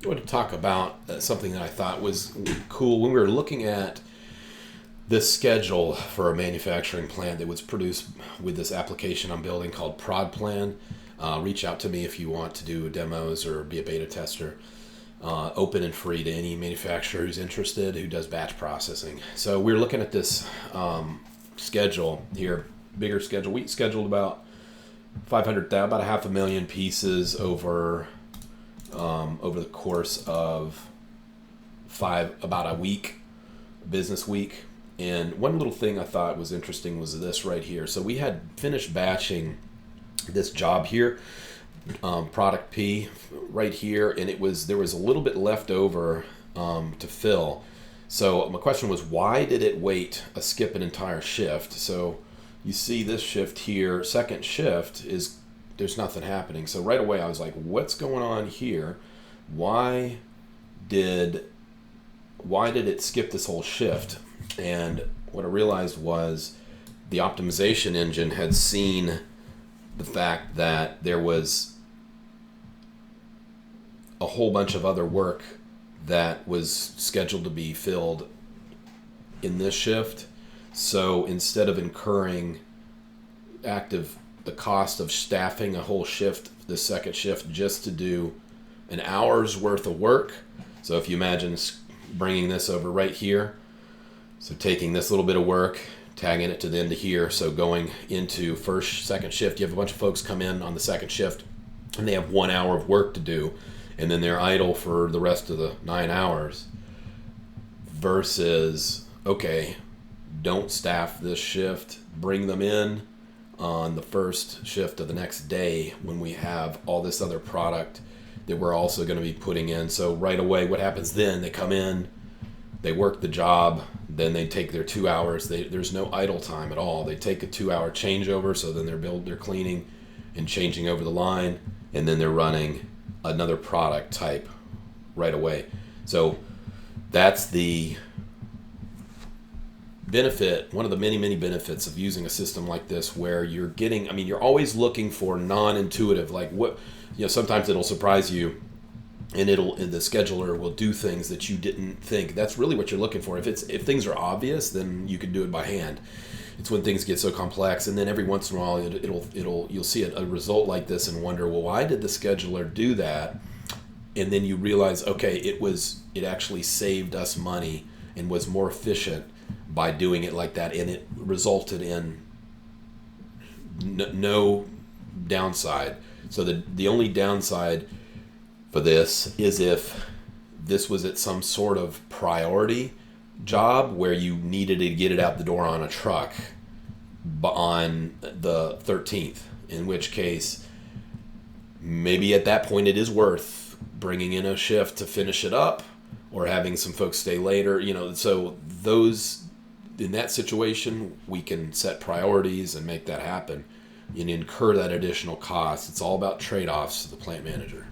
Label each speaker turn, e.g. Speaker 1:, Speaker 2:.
Speaker 1: I want to talk about something that I thought was cool when we were looking at this schedule for a manufacturing plant that was produced with this application I'm building called Prod Plan. Reach out to me if you want to do demos or be a beta tester. Open and free to any manufacturer who's interested who does batch processing. So we're looking at this schedule here, bigger schedule. We scheduled about 500,000, about 500,000 pieces over the course of about a week, business week. And one little thing I thought was interesting was this right here. So we had finished batching this job here, product P right here, and there was a little bit left over to fill. So my question was, why did it skip an entire shift? So you see this shift here, second shift there's nothing happening. So right away I was like, what's going on here? Why did it skip this whole shift? And what I realized was the optimization engine had seen the fact that there was a whole bunch of other work that was scheduled to be filled in this shift. So instead of incurring the cost of staffing a whole shift, the second shift, just to do an hour's worth of work. So if you imagine bringing this over right here, so taking this little bit of work, tagging it to the end of here, so going into second shift, you have a bunch of folks come in on the second shift, and they have 1 hour of work to do, and then they're idle for the rest of the 9 hours, versus, okay, don't staff this shift, bring them in on the first shift of the next day when we have all this other product that we're also going to be putting in. So right away, what happens then? They come in, they work the job, then they take their 2 hours. There's no idle time at all. They take a 2-hour changeover, so then they're cleaning and changing over the line, and then they're running another product type right away. So that's the benefit, one of the many, many benefits of using a system like this, where you're always looking for non-intuitive, like sometimes it'll surprise you, and the scheduler will do things that you didn't think. That's really what you're looking for. If things are obvious, then you can do it by hand. It's when things get so complex, and then every once in a while you'll see a result like this and wonder, well, why did the scheduler do that? And then you realize, okay, it actually saved us money and was more efficient by doing it like that, and it resulted in no downside. So the only downside for this is if this was at some sort of priority job where you needed to get it out the door on a truck on the 13th, in which case maybe at that point it is worth bringing in a shift to finish it up or having some folks stay later. So in that situation, we can set priorities and make that happen and incur that additional cost. It's all about trade-offs to the plant manager.